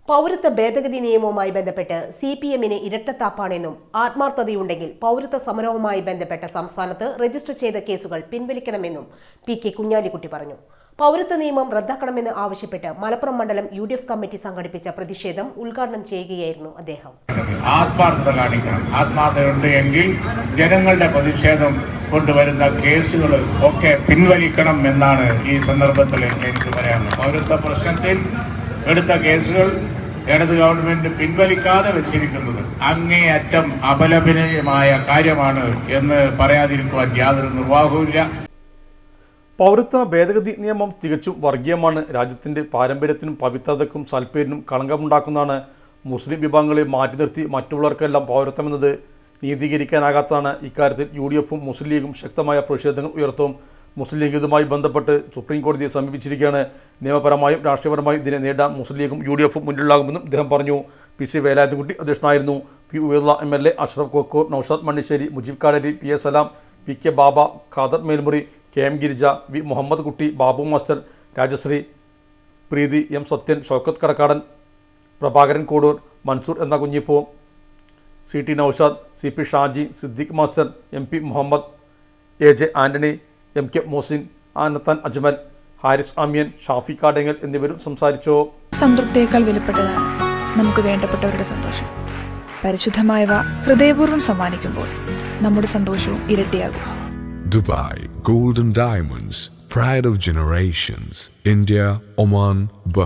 പൗരത്വ ഭേദഗതി നിയമവുമായി ബന്ധപ്പെട്ട് CPM-ന് ഇരട്ടത്താപ്പാണെന്നും ആത്മാർത്ഥതയുണ്ടെങ്കിൽ പൗരത്വ സമരവുമായി ബന്ധപ്പെട്ട സംസ്ഥാനത്ത് രജിസ്റ്റർ ചെയ്ത കേസുകൾ പിൻവലിക്കണമെന്നും PK കുഞ്ഞാലിക്കുട്ടി പറഞ്ഞു. പൗരത്വ നിയമം റദ്ദാക്കണമെന്ന് ആവശ്യപ്പെട്ട് മലപ്പുറം മണ്ഡലം UDF കമ്മിറ്റി സംഘടിപ്പിച്ച പ്രതിഷേധം ഉദ്ഘാടനം ചെയ്യുകയായിരുന്നു അദ്ദേഹം. ആത്മാർത്ഥത കാണിക്കണം. ആത്മാർത്ഥതയുണ്ട് എങ്കിൽ ജനങ്ങളുടെ പ്രതിഷേധം കൊണ്ടുവരുന്ന കേസുകൾ ഒക്കെ പിൻവലിക്കണം എന്നാണ് ഈ സന്ദർഭത്തിൽ എനിക്ക് പറയാനുള്ളത്. പൗരത്വ പ്രശ്നത്തിൽ എടുത്ത കേസുകൾ ഇടത് ഗവൺമെന്റ് പിൻവലിക്കാതെ വെച്ചിരിക്കുന്നത് അങ്ങേയറ്റം അപലപനീയമായ കാര്യമാണ് എന്ന് പറയാതിരിക്കുവാൻ യാതൊരു നിർവാഹവുമില്ല. പൗരത്വ ഭേദഗതി നിയമം തികച്ചും വർഗീയമാണ്. രാജ്യത്തിൻ്റെ പാരമ്പര്യത്തിനും പവിത്രതയ്ക്കും താൽപ്പര്യത്തിനും കളങ്കമുണ്ടാക്കുന്നതാണ്. മുസ്ലിം വിഭാഗങ്ങളെ മാറ്റി നിർത്തി മറ്റുള്ളവർക്കെല്ലാം പൗരത്വമെന്നത് നീതീകരിക്കാനാകാത്തതാണ്. ഇക്കാര്യത്തിൽ UDF-ഉം മുസ്ലിം ലീഗും ശക്തമായ പ്രതിഷേധങ്ങൾ ഉയർത്തും. മുസ്ലിം ലീഗ് ഇതുമായി ബന്ധപ്പെട്ട് സുപ്രീം കോടതിയെ സമീപിച്ചിരിക്കുകയാണ്. നിയമപരമായും രാഷ്ട്രീയപരമായും ഇതിനെ നേടാൻ മുസ്ലിം ലീഗും UDF-ഉം മുന്നിലുണ്ടാകുമെന്നും അദ്ദേഹം പറഞ്ഞു. PC വേലായുധൻകുട്ടി അധ്യക്ഷനായിരുന്നു. P ഉയർല MLA, Ashraf Kokkur, Naushad Mannissery, Mujeeb Kaderi, PA സലാം, PK ബാബ, Khader Melmuri, KM Girija, V Muhammad Kutty, Babu master, Rajasree, Preethi, M Sathyan, Shoukath Kadakkadan, Prabhakaran Kodur, Mansoor എന്ന Kunhippu, CT Noushad, CP Shaji, Siddique master, MP Muhammad, AJ Antony, MK Mosin, Anathan Ajmal, Haris Amiyan, Shafi Kadengal എന്നിവരും സംസാരിച്ചു. സംതൃപ്തിയേക്കാൾ വിലപ്പെട്ടതാണ് നമുക്ക് വേണ്ടപ്പെട്ടവരുടെ സന്തോഷം. പരിശുദ്ധമായവ ഹൃദയപൂർവ്വം സമ്മാനിക്കുമ്പോൾ നമ്മുടെ സന്തോഷവും ഇരട്ടിയാകും. Dubai Gold and Diamonds, Pride of Generations, India, Oman, Bahrain.